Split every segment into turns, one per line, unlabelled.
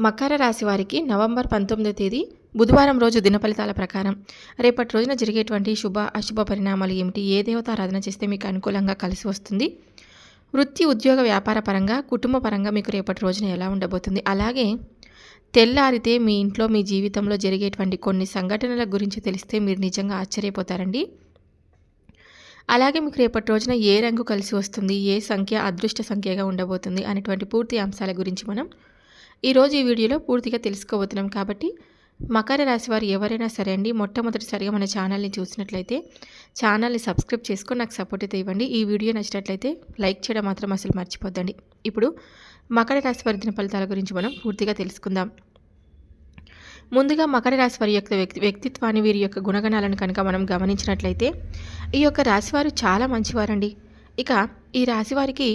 మకర రాశి వారికి నవంబర్ 19వ తేదీ బుధవారం రోజు దిన ఫలితాల ప్రకారం రేపటి రోజున జరిగేటువంటి శుభ అశుభ పరిణామాలు ఏమిటి, ఏ దేవతారాధన చేస్తే మీకు అనుకూలంగా కలిసి వస్తుంది, వృత్తి ఉద్యోగ వ్యాపార పరంగా కుటుంబ పరంగా మీకు రేపటి రోజున ఎలా ఉండబోతుంది, అలాగే తెల్లారితే మీ ఇంట్లో మీ జీవితంలో జరిగేటువంటి కొన్ని సంఘటనల గురించి తెలిస్తే మీరు నిజంగా ఆశ్చర్యపోతారండి. అలాగే మీకు రేపటి రోజున ఏ రంగు కలిసి వస్తుంది, ఏ సంఖ్య అదృష్ట సంఖ్యగా ఉండబోతుంది అనేటువంటి పూర్తి అంశాల గురించి మనం ఈరోజు ఈ వీడియోలో పూర్తిగా తెలుసుకోబోతున్నాం. కాబట్టి మకర రాశి వారు ఎవరైనా సరే అండి, మొట్టమొదటిసారిగా మన ఛానల్ని చూసినట్లయితే ఛానల్ని సబ్స్క్రైబ్ చేసుకొని నాకు సపోర్ట్ అయితే ఇవ్వండి. ఈ వీడియో నచ్చినట్లయితే లైక్ చేయడం మాత్రం అసలు మర్చిపోద్దండి. ఇప్పుడు మకర రాశి వారి దిన ఫలితాల గురించి మనం పూర్తిగా తెలుసుకుందాం. ముందుగా మకర రాశి వారి యొక్క వ్యక్తిత్వాన్ని, వీరి యొక్క గుణగణాలను కనుక మనం గమనించినట్లయితే ఈ యొక్క రాశివారు చాలా మంచివారండి. ఇక ఈ రాశివారికి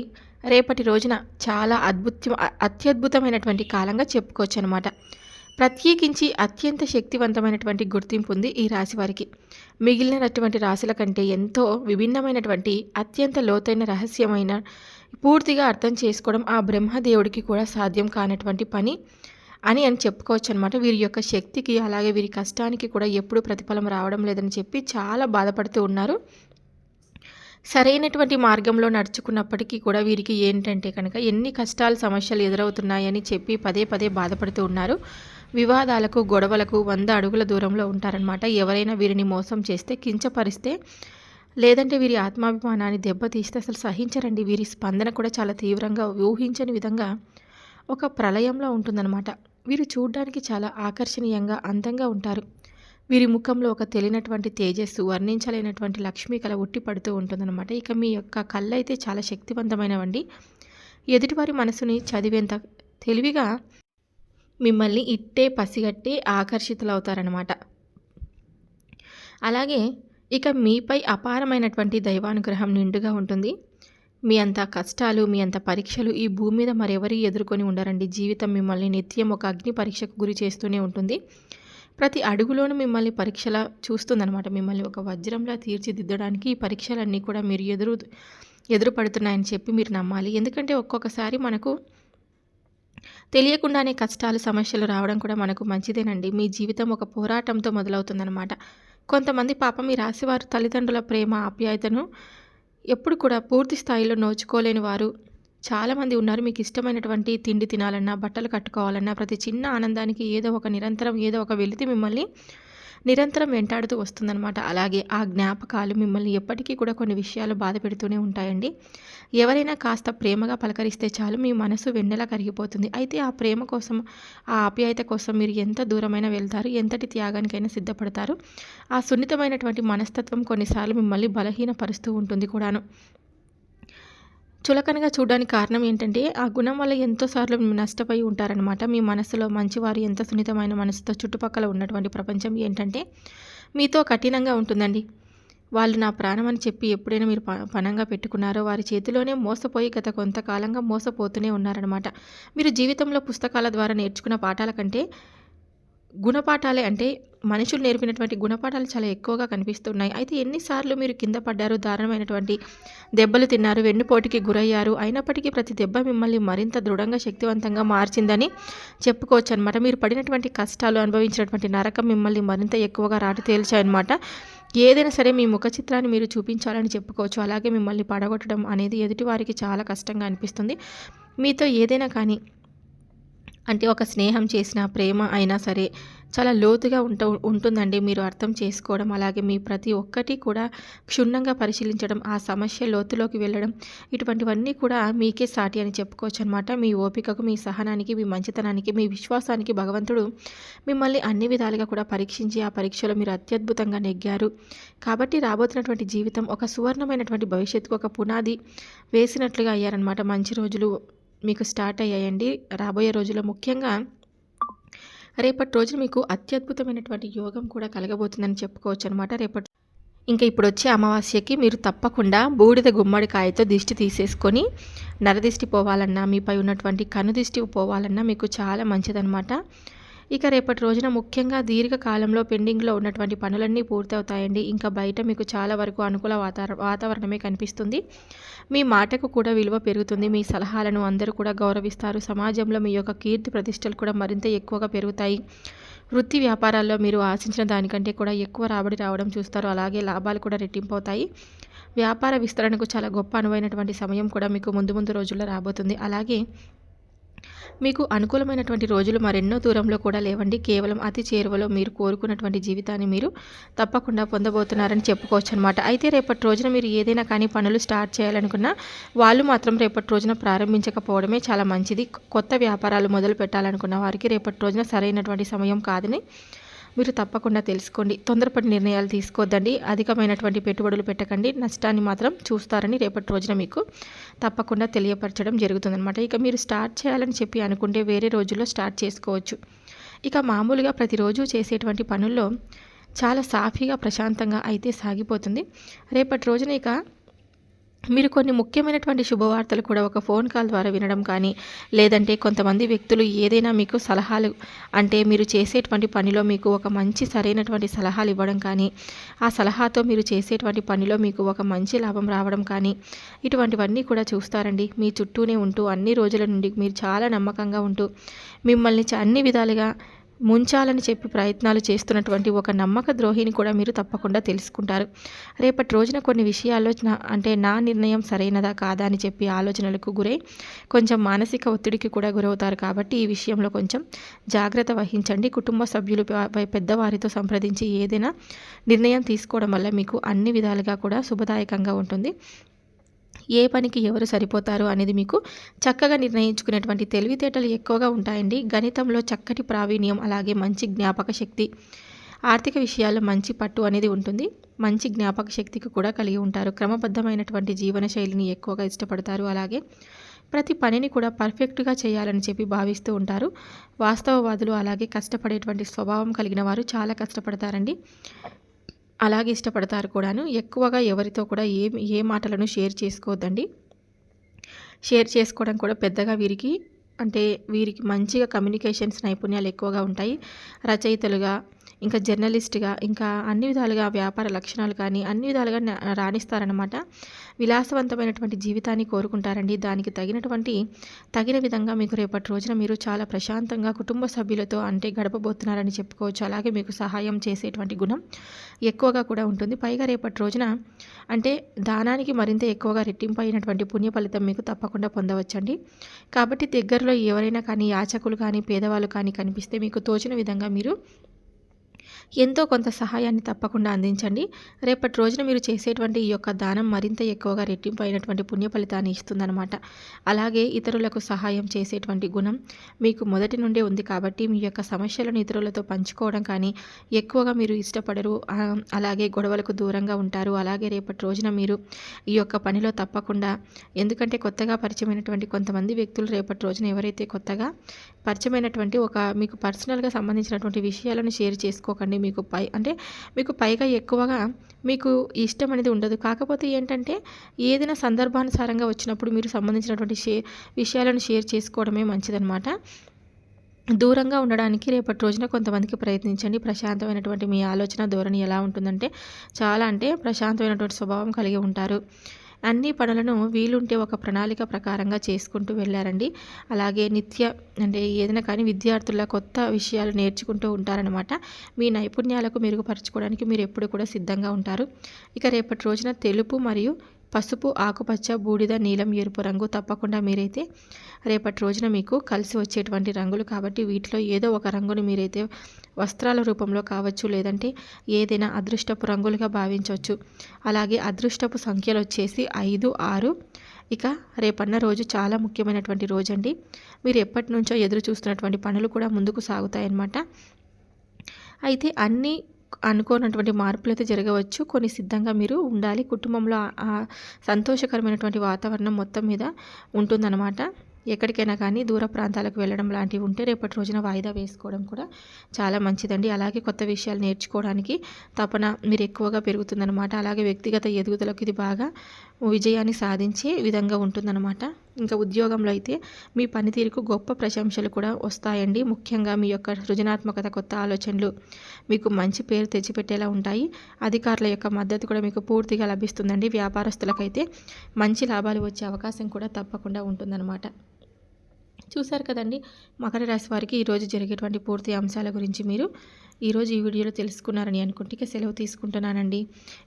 రేపటి రోజున చాలా అత్యద్భుతమైనటువంటి కాలంగా చెప్పుకోవచ్చు అనమాట. ప్రత్యేకించి అత్యంత శక్తివంతమైనటువంటి గుర్తింపు ఉంది ఈ రాశి వారికి. మిగిలినటువంటి రాశుల కంటే ఎంతో విభిన్నమైనటువంటి అత్యంత లోతైన రహస్యమైన పూర్తిగా అర్థం చేసుకోవడం ఆ బ్రహ్మదేవుడికి కూడా సాధ్యం కానటువంటి పని అని చెప్పుకోవచ్చు అనమాట. వీరి యొక్క శక్తికి అలాగే వీరి కష్టానికి కూడా ఎప్పుడు ప్రతిఫలం రావడం లేదని చెప్పి చాలా బాధపడుతూ ఉన్నారు. సరైనటువంటి మార్గంలో నడుచుకున్నప్పటికీ కూడా వీరికి ఏంటంటే కనుక ఎన్ని కష్టాలు సమస్యలు ఎదురవుతున్నాయని చెప్పి పదే పదే బాధపడుతూ ఉన్నారు. వివాదాలకు గొడవలకు 100 అడుగుల దూరంలో ఉంటారనమాట. ఎవరైనా వీరిని మోసం చేస్తే, కించపరిస్తే, లేదంటే వీరి ఆత్మాభిమానాన్ని దెబ్బతీస్తే అసలు సహించరండి. వీరి స్పందన కూడా చాలా తీవ్రంగా ఊహించని విధంగా ఒక ప్రళయంలో ఉంటుందన్నమాట. వీరు చూడడానికి చాలా ఆకర్షణీయంగా అందంగా ఉంటారు. వీరి ముఖంలో ఒక తెలియనటువంటి తేజస్సు, వర్ణించలేనటువంటి లక్ష్మీ కళ ఉట్టి పడుతూ ఉంటుందన్నమాట. ఇక మీ యొక్క కళ్ళు అయితే చాలా శక్తివంతమైనవండి. ఎదుటివారి మనసుని చదివేంత తెలివిగా మిమ్మల్ని ఇట్టే పసిగట్టే ఆకర్షితులవుతారనమాట. అలాగే ఇక మీపై అపారమైనటువంటి దైవానుగ్రహం నిండుగా ఉంటుంది. మీ అంత కష్టాలు, మీ అంత పరీక్షలు ఈ భూమి మీద మరెవరి ఎదుర్కొని ఉండరండి. జీవితం మిమ్మల్ని నిత్యం ఒక అగ్ని పరీక్షకు గురి చేస్తూనే ఉంటుంది. ప్రతి అడుగులోనూ మిమ్మల్ని పరీక్షలా చూస్తుందన్నమాట. మిమ్మల్ని ఒక వజ్రంలా తీర్చిదిద్దడానికి ఈ పరీక్షలన్నీ కూడా మీరు ఎదురు పడుతున్నాయని చెప్పి మీరు నమ్మాలి. ఎందుకంటే ఒక్కొక్కసారి మనకు తెలియకుండానే కష్టాలు, సమస్యలు రావడం కూడా మనకు మంచిదేనండి. మీ జీవితం ఒక పోరాటంతో మొదలవుతుందన్నమాట. కొంతమంది పాపం ఈ రాశివారు తల్లిదండ్రుల ప్రేమ, ఆప్యాయతను ఎప్పుడు కూడా పూర్తి స్థాయిలో నోచుకోలేని వారు చాలామంది ఉన్నారు. మీకు ఇష్టమైనటువంటి తిండి తినాలన్నా, బట్టలు కట్టుకోవాలన్నా, ప్రతి చిన్న ఆనందానికి ఏదో ఒక వెలితి మిమ్మల్ని నిరంతరం వెంటాడుతూ వస్తుందన్నమాట. అలాగే ఆ జ్ఞాపకాలు మిమ్మల్ని ఎప్పటికీ కూడా కొన్ని విషయాలు బాధ పెడుతూనే ఉంటాయండి. ఎవరైనా కాస్త ప్రేమగా పలకరిస్తే చాలు మీ మనసు వెన్నెలా కరిగిపోతుంది. అయితే ఆ ప్రేమ కోసం, ఆ ఆప్యాయత కోసం మీరు ఎంత దూరమైనా వెళ్తారు, ఎంతటి త్యాగానికైనా సిద్ధపడతారు. ఆ సున్నితమైనటువంటి మనస్తత్వం కొన్నిసార్లు మిమ్మల్ని బలహీనపరుస్తూ ఉంటుంది కూడాను. చులకనగా చూడడానికి కారణం ఏంటంటే ఆ గుణం వల్ల ఎంతోసార్లు నష్టపోయి ఉంటారనమాట. మీ మనసులో మంచివారు ఎంత సున్నితమైన మనసుతో చుట్టుపక్కల ఉన్నటువంటి ప్రపంచం ఏంటంటే మీతో కఠినంగా ఉంటుందండి. వాళ్ళు నా ప్రాణం అని చెప్పి ఎప్పుడైనా మీరు పణంగా పెట్టుకున్నారో వారి చేతిలోనే మోసపోయి గత కొంతకాలంగా మోసపోతూనే ఉన్నారనమాట. మీరు జీవితంలో పుస్తకాల ద్వారా నేర్చుకున్న పాఠాల కంటే గుణపాఠాలే, అంటే మనుషులు నేర్పినటువంటి గుణపాఠాలు చాలా ఎక్కువగా కనిపిస్తున్నాయి. అయితే ఎన్నిసార్లు మీరు కింద పడ్డారు, దారుణమైనటువంటి దెబ్బలు తిన్నారు, వెన్నుపోటుకి గురయ్యారు. అయినప్పటికీ ప్రతి దెబ్బ మిమ్మల్ని మరింత దృఢంగా, శక్తివంతంగా మార్చిందని చెప్పుకోవచ్చు అనమాట. మీరు పడినటువంటి కష్టాలు, అనుభవించినటువంటి నరకం మిమ్మల్ని మరింత ఎక్కువగా రాటు తేల్చాయన్నమాట. ఏదైనా సరే మీ ముఖ చిత్రాన్ని మీరు చూపించాలని చెప్పుకోవచ్చు. అలాగే మిమ్మల్ని పడగొట్టడం అనేది ఎదుటివారికి చాలా కష్టంగా అనిపిస్తుంది. మీతో ఏదైనా కానీ అంటే ఒక స్నేహం చేసిన, ప్రేమ అయినా సరే చాలా లోతుగా ఉంటుందండి. మీరు అర్థం చేసుకోవడం, అలాగే మీ ప్రతి ఒక్కటి కూడా క్షుణ్ణంగా పరిశీలించడం, ఆ సమస్య లోతులోకి వెళ్ళడం, ఇటువంటివన్నీ కూడా మీకే సాటి అని చెప్పుకోవచ్చు అనమాట. మీ ఓపికకు, మీ సహనానికి, మీ మంచితనానికి, మీ విశ్వాసానికి భగవంతుడు మిమ్మల్ని అన్ని విధాలుగా కూడా పరీక్షించి ఆ పరీక్షలో మీరు అత్యద్భుతంగా నెగ్గారు. కాబట్టి రాబోతున్నటువంటి జీవితం ఒక సువర్ణమైనటువంటి భవిష్యత్తుకు ఒక పునాది వేసినట్లుగా అయ్యారనమాట. మంచి రోజులు మీకు స్టార్ట్ అయ్యాయండి. రాబోయే రోజుల్లో ముఖ్యంగా రేపటి రోజున మీకు అత్యద్భుతమైనటువంటి యోగం కూడా కలగబోతుందని చెప్పుకోవచ్చు అనమాట. ఇంకా ఇప్పుడు వచ్చే అమావాస్యకి మీరు తప్పకుండా బూడిద గుమ్మడికాయతో దిష్టి తీసేసుకొని, నరదిష్టి పోవాలన్నా, మీపై ఉన్నటువంటి కనుదిష్టి పోవాలన్నా మీకు చాలా మంచిదన్నమాట. ఇక రేపటి రోజున ముఖ్యంగా దీర్ఘకాలంలో పెండింగ్‌లో ఉన్నటువంటి పనులన్నీ పూర్తవుతాయండి. ఇంకా బయట మీకు చాలా వరకు అనుకూల వాతావరణమే కనిపిస్తుంది. మీ మాటకు కూడా విలువ పెరుగుతుంది. మీ సలహాలను అందరూ కూడా గౌరవిస్తారు. సమాజంలో మీ యొక్క కీర్తి ప్రతిష్టలు కూడా మరింత ఎక్కువగా పెరుగుతాయి. వృత్తి వ్యాపారాల్లో మీరు ఆశించిన దానికంటే కూడా ఎక్కువ రాబడి రావడం చూస్తారు. అలాగే లాభాలు కూడా రెట్టింపవుతాయి. వ్యాపార విస్తరణకు చాలా గొప్ప అనువైనటువంటి సమయం కూడా మీకు ముందు ముందు రోజుల్లో రాబోతుంది. అలాగే మీకు అనుకూలమైనటువంటి రోజులు మరెన్నో దూరంలో కూడా లేవండి. కేవలం అతి చేరువలో మీరు కోరుకున్నటువంటి జీవితాన్ని మీరు తప్పకుండా పొందబోతున్నారని చెప్పుకోవచ్చనమాట. అయితే రేపటి రోజున మీరు ఏదైనా కానీ పనులు స్టార్ట్ చేయాలనుకున్నా వాళ్ళు మాత్రం రేపటి రోజున ప్రారంభించకపోవడమే చాలా మంచిది. కొత్త వ్యాపారాలు మొదలు పెట్టాలనుకున్న వారికి రేపటి రోజున సరైనటువంటి సమయం కాదని మీరు తప్పకుండా తెలుసుకోండి. తొందరపడి నిర్ణయాలు తీసుకోవద్దండి. అధికమైనటువంటి పెట్టుబడులు పెట్టకండి. నష్టాన్ని మాత్రం చూస్తారని రేపటి రోజున మీకు తప్పకుండా తెలియపరచడం జరుగుతుందనమాట. ఇక మీరు స్టార్ట్ చేయాలని చెప్పి అనుకుంటే వేరే రోజుల్లో స్టార్ట్ చేసుకోవచ్చు. ఇక మామూలుగా ప్రతిరోజు చేసేటువంటి పనుల్లో చాలా సాఫీగా ప్రశాంతంగా అయితే సాగిపోతుంది. రేపటి రోజున ఇక మీరు కొన్ని ముఖ్యమైనటువంటి శుభవార్తలు కూడా ఒక ఫోన్ కాల్ ద్వారా వినడం కానీ, లేదంటే కొంతమంది వ్యక్తులు ఏదైనా మీకు సలహాలు అంటే మీరు చేసేటువంటి పనిలో మీకు ఒక మంచి సరైనటువంటి సలహాలు ఇవ్వడం కానీ, ఆ సలహాతో మీరు చేసేటువంటి పనిలో మీకు ఒక మంచి లాభం రావడం కానీ, ఇటువంటివన్నీ కూడా చూస్తారండి. మీ చుట్టూనే ఉంటూ అన్ని రోజుల నుండి మీరు చాలా నమ్మకంగా ఉంటూ మిమ్మల్ని అన్ని విధాలుగా ముంచాలని చెప్పి ప్రయత్నాలు చేస్తున్నటువంటి ఒక నమ్మక ద్రోహిని కూడా మీరు తప్పకుండా తెలుసుకుంటారు. రేపటి రోజున కొన్ని విషయాల్లో నా నిర్ణయం సరైనదా కాదా అని చెప్పి ఆలోచనలకు గురై కొంచెం మానసిక ఒత్తిడికి కూడా గురవుతారు. కాబట్టి ఈ విషయంలో కొంచెం జాగ్రత్త వహించండి. కుటుంబ సభ్యులు పెద్దవారితో సంప్రదించి ఏదైనా నిర్ణయం తీసుకోవడం వల్ల మీకు అన్ని విధాలుగా కూడా శుభదాయకంగా ఉంటుంది. ఏ పనికి ఎవరు సరిపోతారు అనేది మీకు చక్కగా నిర్ణయించుకునేటువంటి తెలివితేటలు ఎక్కువగా ఉంటాయండి. గణితంలో చక్కటి ప్రావీణ్యం, అలాగే మంచి జ్ఞాపక శక్తి, ఆర్థిక విషయాల్లో మంచి పట్టు అనేది ఉంటుంది. మంచి జ్ఞాపక శక్తికి కూడా కలిగి ఉంటారు. క్రమబద్ధమైనటువంటి జీవన శైలిని ఎక్కువగా ఇష్టపడతారు. అలాగే ప్రతి పనిని కూడా పర్ఫెక్ట్గా చేయాలని చెప్పి భావిస్తూ ఉంటారు. వాస్తవవాదులు, అలాగే కష్టపడేటువంటి స్వభావం కలిగిన వారు చాలా కష్టపడతారండి. అలాగే ఇష్టపడతారు కూడాను. ఎక్కువగా ఎవరితో కూడా ఏ మాటలను షేర్ చేసుకోవద్దండి. షేర్ చేసుకోవడం కూడా పెద్దగా వీరికి మంచిగా కమ్యూనికేషన్స్ నైపుణ్యాలు ఎక్కువగా ఉంటాయి. రచయితలుగా, ఇంకా జర్నలిస్ట్గా, ఇంకా అన్ని విధాలుగా వ్యాపార లక్షణాలు కానీ అన్ని విధాలుగా రాణిస్తారనమాట. విలాసవంతమైనటువంటి జీవితాన్ని కోరుకుంటారండి. దానికి తగిన విధంగా మీకు రేపటి రోజున మీరు చాలా ప్రశాంతంగా కుటుంబ సభ్యులతో గడపబోతున్నారని చెప్పుకోవచ్చు. అలాగే మీకు సహాయం చేసేటువంటి గుణం ఎక్కువగా కూడా ఉంటుంది. పైగా రేపటి రోజున దానానికి మరింత ఎక్కువగా రెట్టింపు అయినటువంటి పుణ్య ఫలితం మీకు తప్పకుండా పొందవచ్చండి. కాబట్టి దగ్గరలో ఎవరైనా కానీ యాచకులు కానీ పేదవాళ్ళు కానీ కనిపిస్తే మీకు తోచిన విధంగా మీరు ఎంతో కొంత సహాయాన్ని తప్పకుండా అందించండి. రేపటి రోజున మీరు చేసేటువంటి ఈ యొక్క దానం మరింత ఎక్కువగా రెట్టింపు అయినటువంటి పుణ్య ఫలితాన్ని ఇస్తుందన్నమాట. అలాగే ఇతరులకు సహాయం చేసేటువంటి గుణం మీకు మొదటి నుండే ఉంది. కాబట్టి మీ యొక్క సమస్యలను ఇతరులతో పంచుకోవడం కానీ ఎక్కువగా మీరు ఇష్టపడరు. అలాగే గొడవలకు దూరంగా ఉంటారు. అలాగే రేపటి రోజున మీరు ఈ యొక్క పనిలో తప్పకుండా, ఎందుకంటే కొత్తగా పరిచయమైనటువంటి కొంతమంది వ్యక్తులు రేపటి రోజున ఎవరైతే కొత్తగా పరిచయమైనటువంటి మీకు పర్సనల్గా సంబంధించినటువంటి విషయాలను షేర్ చేసుకోకండి. మీకు పైగా ఎక్కువగా మీకు ఇష్టం అనేది ఉండదు. కాకపోతే ఏంటంటే ఏదైనా సందర్భానుసారంగా వచ్చినప్పుడు మీరు సంబంధించినటువంటి విషయాలను షేర్ చేసుకోవడమే మంచిదన్నమాట. దూరంగా ఉండడానికి రేపటి రోజున కొంతమందికి ప్రయత్నించండి. ప్రశాంతమైనటువంటి మీ ఆలోచన ధోరణి ఎలా ఉంటుందంటే చాలా ప్రశాంతమైనటువంటి స్వభావం కలిగి ఉంటారు. అన్ని పనులను వీలుంటే ఒక ప్రణాళిక ప్రకారంగా చేసుకుంటూ వెళ్ళారండి. అలాగే ఏదైనా కానీ విద్యార్థుల కొత్త విషయాలు నేర్చుకుంటూ ఉంటారనమాట. మీ నైపుణ్యాలకు మెరుగుపరచుకోవడానికి మీరు ఎప్పుడు కూడా సిద్ధంగా ఉంటారు. ఇక రేపటి రోజున తెలుపు మరియు పసుపు, ఆకుపచ్చ, బూడిద, నీలం, ఎరుపు రంగు తప్పకుండా మీరైతే రేపటి రోజున మీకు కలిసి వచ్చేటువంటి రంగులు. కాబట్టి వీటిలో ఏదో ఒక రంగుని మీరైతే వస్త్రాల రూపంలో కావచ్చు, లేదంటే ఏదైనా అదృష్టపు రంగులుగా భావించవచ్చు. అలాగే అదృష్టపు సంఖ్యలు వచ్చేసి 5, 6. ఇక రేపన్న రోజు చాలా ముఖ్యమైనటువంటి రోజు అండి. మీరు ఎప్పటి నుంచో ఎదురు చూస్తున్నటువంటి పనులు కూడా ముందుకు సాగుతాయన్నమాట. అయితే అన్నీ అనుకోనటువంటి మార్పులు అయితే జరగవచ్చు. కొన్ని సిద్ధంగా మీరు ఉండాలి. కుటుంబంలో సంతోషకరమైనటువంటి వాతావరణం మొత్తం మీద ఉంటుందన్నమాట. ఎక్కడికైనా కానీ దూర ప్రాంతాలకు వెళ్ళడం లాంటివి ఉంటే రేపటి రోజున వాయిదా వేసుకోవడం కూడా చాలా మంచిదండి. అలాగే కొత్త విషయాలు నేర్చుకోవడానికి తపన మీరు ఎక్కువగా పెరుగుతుందన్నమాట. అలాగే వ్యక్తిగత ఎదుగుదలకు ఇది బాగా విజయాన్ని సాధించే విధంగా ఉంటుందన్నమాట. ఇంకా ఉద్యోగంలో అయితే మీ పనితీరుకు గొప్ప ప్రశంసలు కూడా వస్తాయండి. ముఖ్యంగా మీ యొక్క సృజనాత్మకత, కొత్త ఆలోచనలు మీకు మంచి పేరు తెచ్చిపెట్టేలా ఉంటాయి. అధికారుల యొక్క మద్దతు కూడా మీకు పూర్తిగా లభిస్తుందండి. వ్యాపారస్తులకైతే మంచి లాభాలు వచ్చే అవకాశం కూడా తప్పకుండా ఉంటుందన్నమాట. చూశారు కదండి, మకర రాశి వారికి ఈరోజు జరిగేటువంటి పూర్తి అంశాల గురించి మీరు ఈరోజు ఈ వీడియోలో తెలుసుకున్నారని అనుకుంటే ఇక సెలవు తీసుకుంటున్నానండి.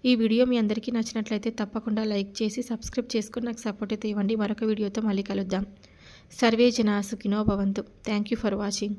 ఈ వీడియో మీ అందరికీ నచ్చినట్లయితే తప్పకుండా లైక్ చేసి సబ్స్క్రైబ్ చేసుకుని నాకు సపోర్ట్ అయితే ఇవ్వండి. మరొక వీడియోతో మళ్ళీ కలుద్దాం. సర్వే జనా సుఖినో భవంతు. Thank you for watching.